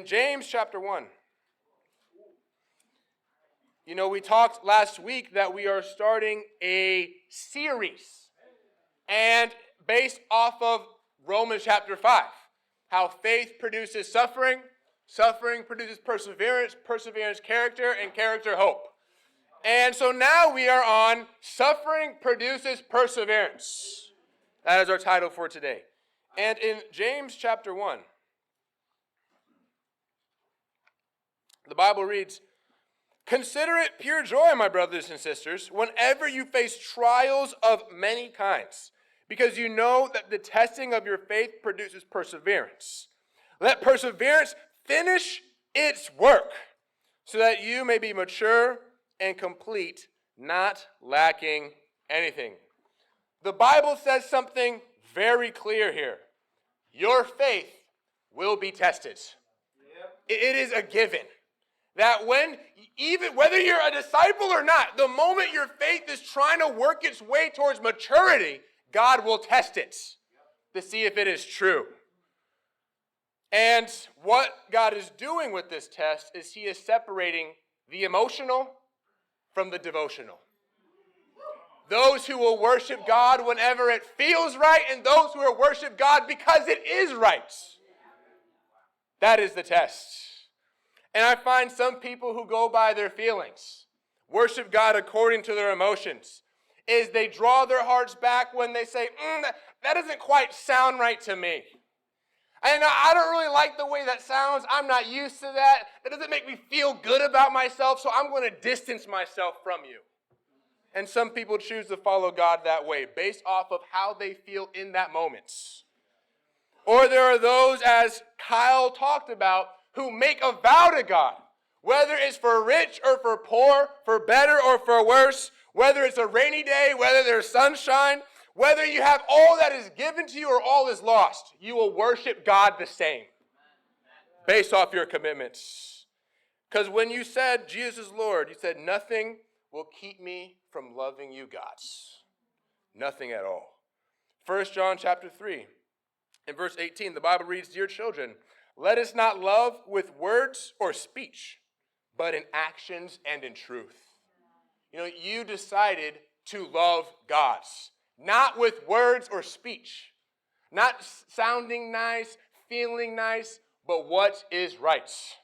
In James chapter 1, we talked last week that we are starting a series, and based off of Romans chapter 5, how faith produces suffering, suffering produces perseverance, perseverance character, and character hope. And so now we are on suffering produces perseverance. That is our title for today. And in James chapter 1, the Bible reads, "Consider it pure joy, my brothers and sisters, whenever you face trials of many kinds, because you know that the testing of your faith produces perseverance. Let perseverance finish its work, so that you may be mature and complete, not lacking anything." The Bible says something very clear here. Your faith will be tested. It is a given. That whether you're a disciple or not, the moment your faith is trying to work its way towards maturity, God will test it to see if it is true. And what God is doing with this test is He is separating the emotional from the devotional. Those who will worship God whenever it feels right, and those who will worship God because it is right. That is the test. And I find some people who go by their feelings, worship God according to their emotions, is they draw their hearts back when they say, that doesn't quite sound right to me. And I don't really like the way that sounds. I'm not used to that. That doesn't make me feel good about myself, so I'm going to distance myself from you. And some people choose to follow God that way, based off of how they feel in that moment. Or there are those, as Kyle talked about, who make a vow to God, whether it's for rich or for poor, for better or for worse, whether it's a rainy day, whether there's sunshine, whether you have all that is given to you or all is lost, you will worship God the same, based off your commitments. Because when you said Jesus is Lord, you said, nothing will keep me from loving you, God. Nothing at all. 1 John chapter 3, in verse 18, the Bible reads, "Dear children, let us not love with words or speech, but in actions and in truth." You decided to love God, not with words or speech, not sounding nice, feeling nice, but what is right.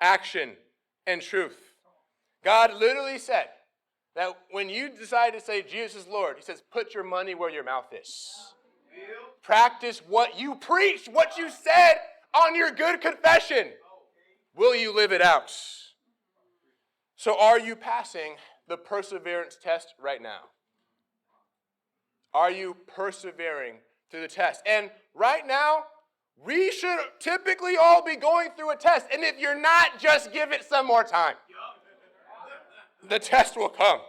Action and truth. God literally said that when you decide to say Jesus is Lord, He says, put your money where your mouth is. Practice what you preached, what you said on your good confession. Will you live it out? So are you passing the perseverance test right now? Are you persevering through the test? And right now, we should typically all be going through a test. And if you're not, just give it some more time. The test will come.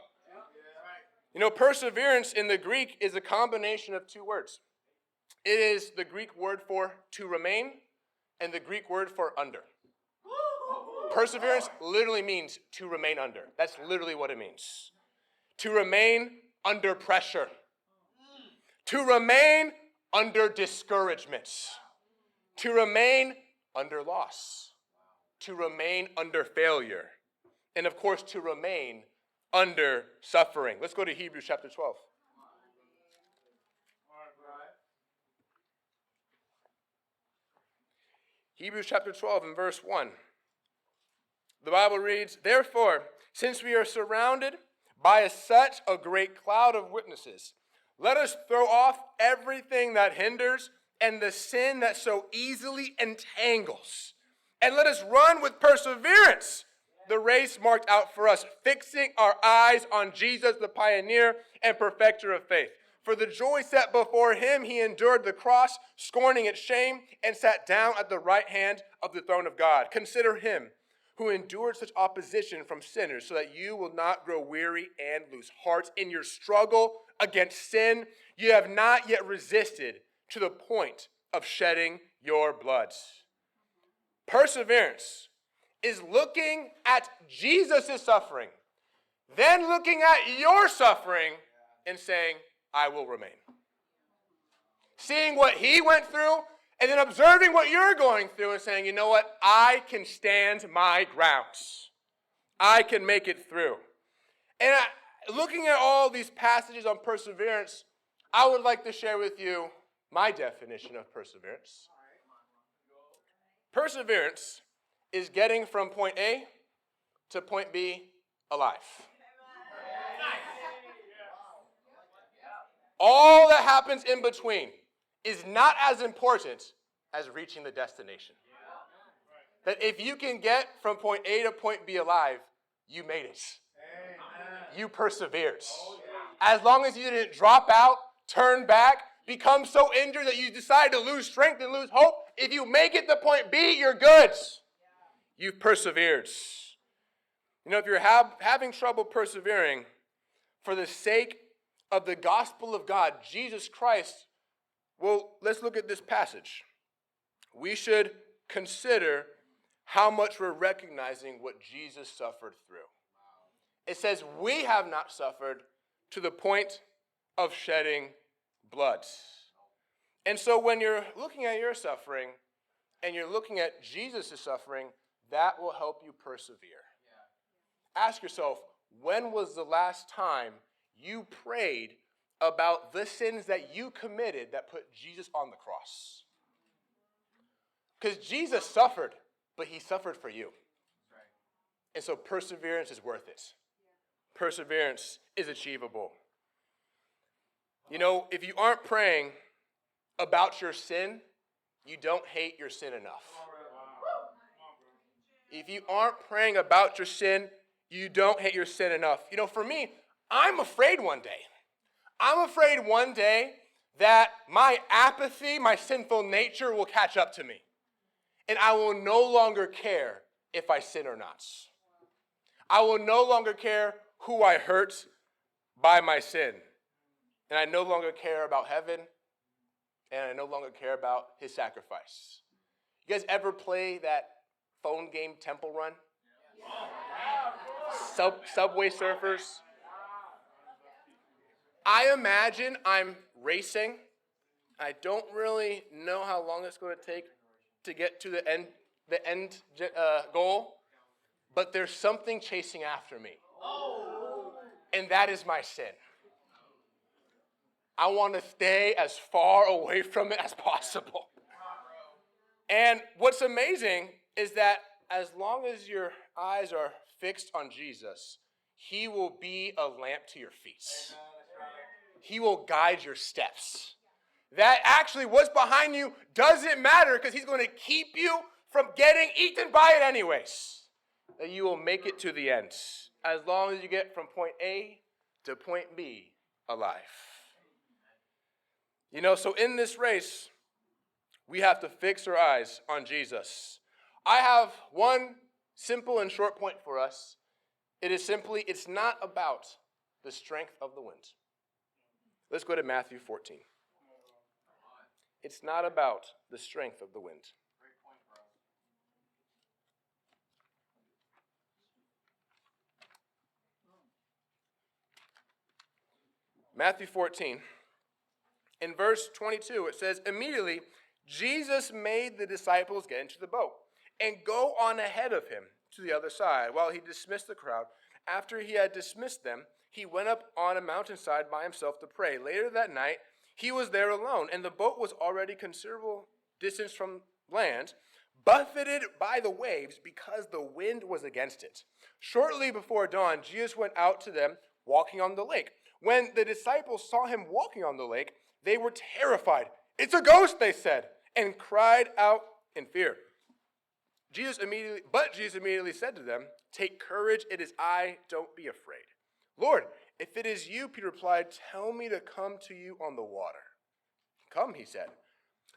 Perseverance in the Greek is a combination of two words. It is the Greek word for to remain and the Greek word for under. Perseverance literally means to remain under. That's literally what it means. To remain under pressure. To remain under discouragement. To remain under loss. To remain under failure. And of course, to remain under suffering. Let's go to Hebrews chapter 12. Hebrews chapter 12 and verse 1. The Bible reads, "Therefore, since we are surrounded by such a great cloud of witnesses, let us throw off everything that hinders and the sin that so easily entangles. And let us run with perseverance the race marked out for us, fixing our eyes on Jesus, the pioneer and perfecter of faith. For the joy set before him, he endured the cross, scorning its shame, and sat down at the right hand of the throne of God. Consider him who endured such opposition from sinners, so that you will not grow weary and lose heart in your struggle against sin. You have not yet resisted to the point of shedding your blood." Perseverance is looking at Jesus' suffering, then looking at your suffering and saying, I will remain. Seeing what he went through And then observing what you're going through and saying, you know what? I can stand my grounds. I can make it through. And looking at all these passages on perseverance, I would like to share with you my definition of perseverance. Perseverance is getting from point A to point B alive. All that happens in between is not as important as reaching the destination. That if you can get from point A to point B alive, you made it. You persevered. As long as you didn't drop out, turn back, become so injured that you decide to lose strength and lose hope, if you make it to point B, you're good. You've persevered. You know, if you're having trouble persevering, for the sake of the gospel of God, Jesus Christ, well, let's look at this passage. We should consider how much we're recognizing what Jesus suffered through. It says, we have not suffered to the point of shedding blood. And so when you're looking at your suffering and you're looking at Jesus' suffering, that will help you persevere. Ask yourself, when was the last time you prayed about the sins that you committed that put Jesus on the cross? Because Jesus suffered, but he suffered for you. And so perseverance is worth it. Perseverance is achievable. You know, if you aren't praying about your sin, you don't hate your sin enough. If you aren't praying about your sin, you don't hate your sin enough. You know, for me, I'm afraid one day. I'm afraid one day that my apathy, my sinful nature will catch up to me. And I will no longer care if I sin or not. I will no longer care who I hurt by my sin. And I no longer care about heaven. And I no longer care about his sacrifice. You guys ever play that phone game Temple Run? Subway Surfers? I imagine I'm racing. I don't really know how long it's going to take to get to the end goal. But there's something chasing after me. And that is my sin. I want to stay as far away from it as possible. And what's amazing is that as long as your eyes are fixed on Jesus, he will be a lamp to your feet. He will guide your steps. That actually what's behind you doesn't matter because he's going to keep you from getting eaten by it anyways. That you will make it to the end as long as you get from point A to point B alive. You know, so in this race, we have to fix our eyes on Jesus. I have one simple and short point for us. It is simply, it's not about the strength of the wind. Let's go to Matthew 14. It's not about the strength of the wind. Matthew 14. In verse 22, it says, immediately Jesus made the disciples get into the boat and go on ahead of him to the other side while he dismissed the crowd. After he had dismissed them, he went up on a mountainside by himself to pray. Later that night, he was there alone, and the boat was already considerable distance from land, buffeted by the waves because the wind was against it. Shortly before dawn, Jesus went out to them walking on the lake. When the disciples saw him walking on the lake, they were terrified. It's a ghost, they said, and cried out in fear. Jesus immediately said to them, take courage, it is I, don't be afraid. Lord, if it is you, Peter replied, tell me to come to you on the water. Come, he said.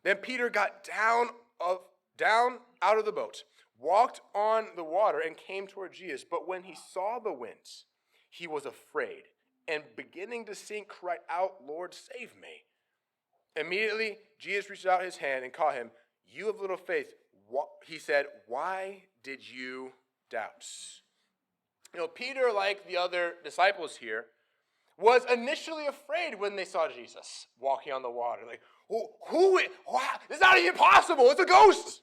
Then Peter got down out of the boat, walked on the water, and came toward Jesus. But when he saw the winds, he was afraid, and beginning to sink, cried out, Lord, save me. Immediately, Jesus reached out his hand and caught him. You of little faith, he said, why did you doubt? You know, Peter, like the other disciples here, was initially afraid when they saw Jesus walking on the water. Like, wow, it's not even possible. It's a ghost.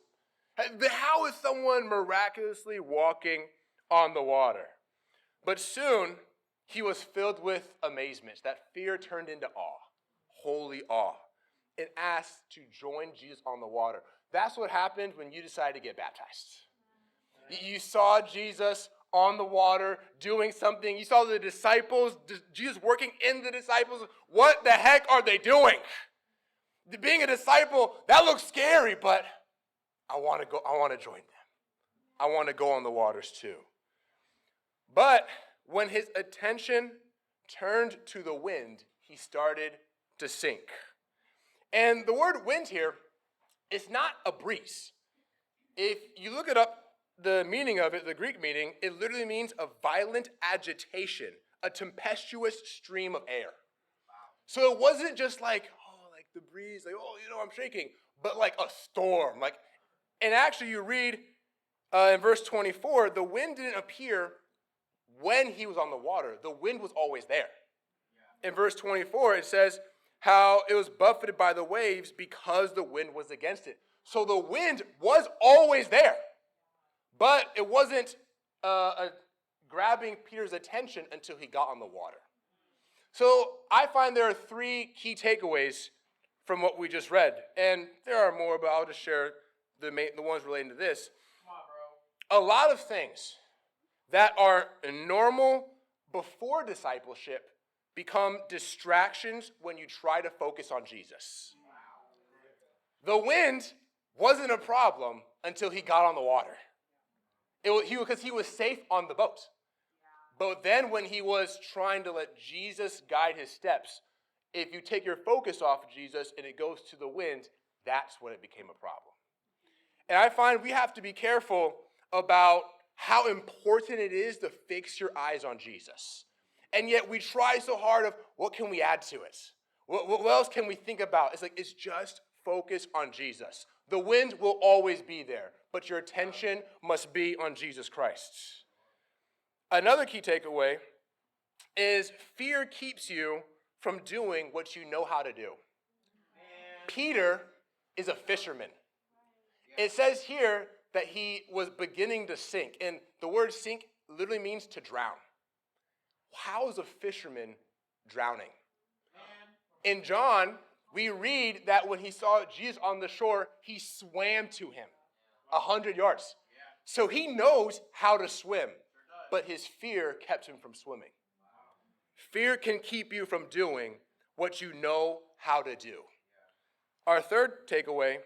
How is someone miraculously walking on the water? But soon, he was filled with amazement. That fear turned into awe, holy awe, and asked to join Jesus on the water. That's what happened when you decided to get baptized. You saw Jesus on the water doing something. You saw the disciples, Jesus working in the disciples. What the heck are they doing? Being a disciple, that looks scary, but I want to go. I want to join them. I want to go on the waters too. But when his attention turned to the wind, he started to sink. And the word wind here is not a breeze. If you look it up, the meaning of it, the Greek meaning, it literally means a violent agitation, a tempestuous stream of air. So it wasn't just like, oh, like the breeze, like, oh, I'm shaking, but like a storm. And actually you read in verse 24, the wind didn't appear when he was on the water. The wind was always there. In verse 24, it says how it was buffeted by the waves because the wind was against it. So the wind was always there. But it wasn't grabbing Peter's attention until he got on the water. So I find there are three key takeaways from what we just read. And there are more, but I'll just share the ones relating to this. Come on, bro. A lot of things that are normal before discipleship become distractions when you try to focus on Jesus. The wind wasn't a problem until he got on the water. Because he was safe on the boat. But then when he was trying to let Jesus guide his steps, if you take your focus off of Jesus and it goes to the wind, that's when it became a problem. And I find we have to be careful about how important it is to fix your eyes on Jesus. And yet we try so hard of what can we add to it? What else can we think about? It's just focus on Jesus. The wind will always be there, but your attention must be on Jesus Christ. Another key takeaway is fear keeps you from doing what you know how to do. Peter is a fisherman. It says here that he was beginning to sink, and the word sink literally means to drown. How is a fisherman drowning? In John, we read that when he saw Jesus on the shore, he swam to him 100 yards. So he knows how to swim, but his fear kept him from swimming. Fear can keep you from doing what you know how to do. Our third takeaway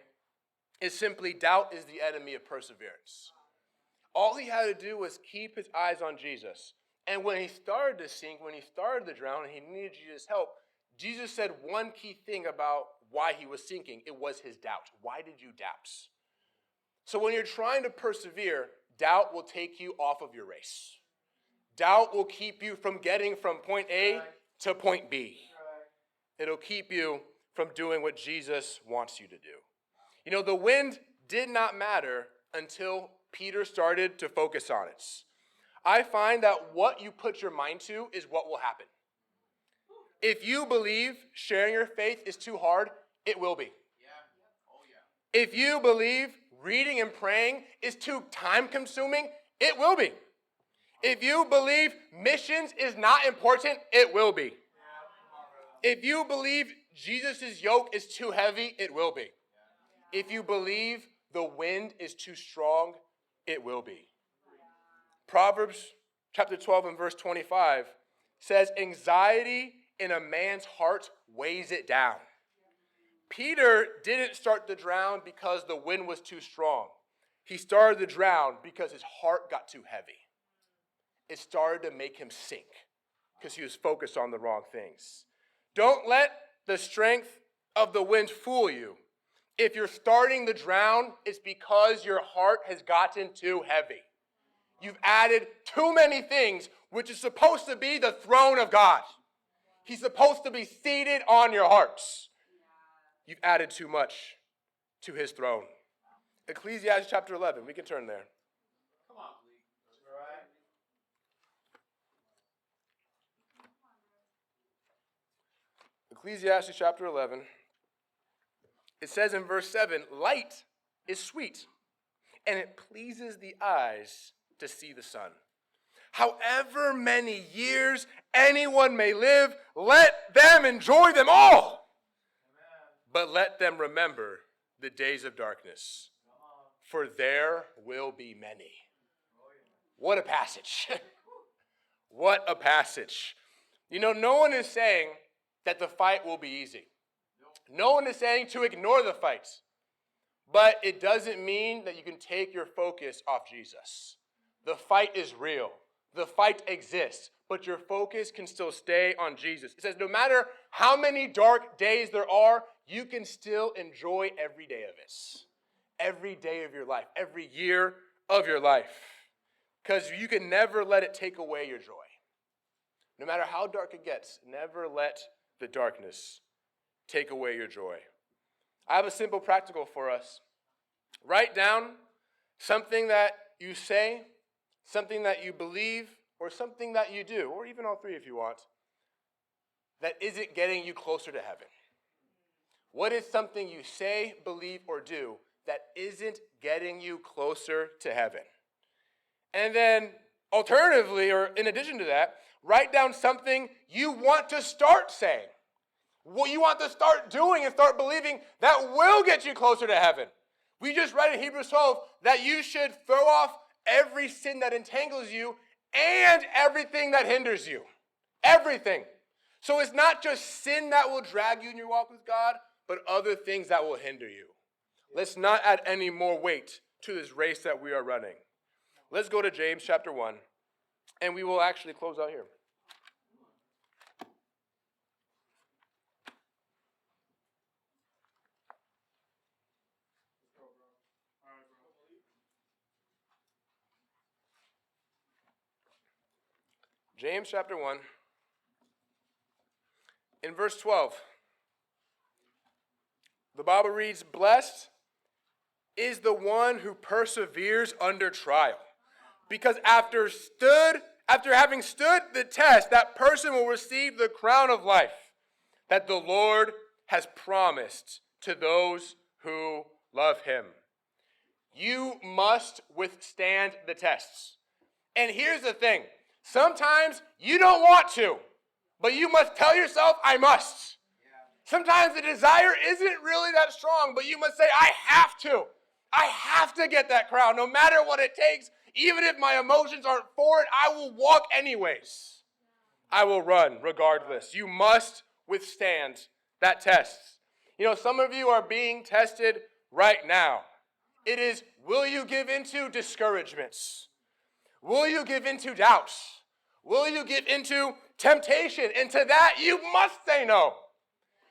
is simply doubt is the enemy of perseverance. All he had to do was keep his eyes on Jesus. And when he started to sink, when he started to drown, and he needed Jesus' help, Jesus said one key thing about why he was sinking. It was his doubt. Why did you doubt? So when you're trying to persevere, doubt will take you off of your race. Doubt will keep you from getting from point A to point B. It'll keep you from doing what Jesus wants you to do. The wind did not matter until Peter started to focus on it. I find that what you put your mind to is what will happen. If you believe sharing your faith is too hard, it will be. If you believe reading and praying is too time-consuming, it will be. If you believe missions is not important, it will be. If you believe Jesus' yoke is too heavy, it will be. If you believe the wind is too strong, it will be. Proverbs chapter 12 and verse 25 says, anxiety in a man's heart weighs it down. Peter didn't start to drown because the wind was too strong. He started to drown because his heart got too heavy. It started to make him sink because he was focused on the wrong things. Don't let the strength of the wind fool you. If you're starting to drown, it's because your heart has gotten too heavy. You've added too many things, which is supposed to be the throne of God. He's supposed to be seated on your hearts. You've added too much to his throne. Ecclesiastes chapter 11. We can turn there. Come on, please. All right. Ecclesiastes chapter 11. It says in verse 7, light is sweet, and it pleases the eyes to see the sun. However many years anyone may live, let them enjoy them all. But let them remember the days of darkness, for there will be many. What a passage. What a passage. You know, no one is saying that the fight will be easy. No one is saying to ignore the fights. But it doesn't mean that you can take your focus off Jesus. The fight is real. The fight exists. But your focus can still stay on Jesus. It says no matter how many dark days there are, you can still enjoy every day of it. Every day of your life. Every year of your life. Because you can never let it take away your joy. No matter how dark it gets, never let the darkness take away your joy. I have a simple practical for us. Write down something that you say, something that you believe, or something that you do, or even all three if you want, that isn't getting you closer to heaven. What is something you say, believe, or do that isn't getting you closer to heaven? And then, alternatively, or in addition to that, write down something you want to start saying. What you want to start doing and start believing that will get you closer to heaven. We just read in Hebrews 12 that you should throw off every sin that entangles you and everything that hinders you. Everything. So it's not just sin that will drag you in your walk with God, but other things that will hinder you. Let's not add any more weight to this race that we are running. Let's go to James chapter 1, and we will actually close out here. James chapter 1, in verse 12, the Bible reads, blessed is the one who perseveres under trial, because after having stood the test, that person will receive the crown of life that the Lord has promised to those who love him. You must withstand the tests. And here's the thing. Sometimes you don't want to, but you must tell yourself, I must. Sometimes the desire isn't really that strong, but you must say, I have to. I have to get that crown, no matter what it takes. Even if my emotions aren't for it, I will walk anyways. I will run regardless. You must withstand that test. You know, some of you are being tested right now. It is, will you give into discouragements? Will you give into doubts? Will you give into temptation? And to that, you must say no.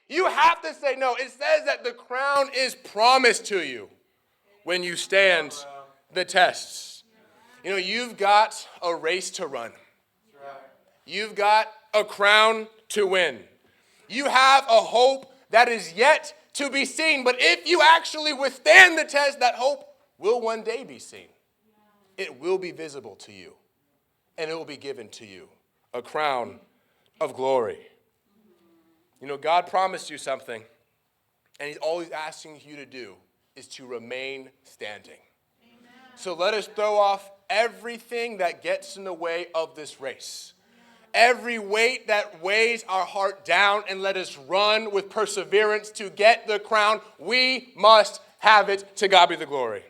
You have to say no. It says that the crown is promised to you when you stand the tests. You know, you've got a race to run. You've got a crown to win. You have a hope that is yet to be seen. But if you actually withstand the test, that hope will one day be seen. It will be visible to you, and it will be given to you, a crown of glory. You know, God promised you something, and all he's asking you to do is to remain standing. Amen. So let us throw off everything that gets in the way of this race, every weight that weighs our heart down, and let us run with perseverance to get the crown. We must have it. To God be the glory.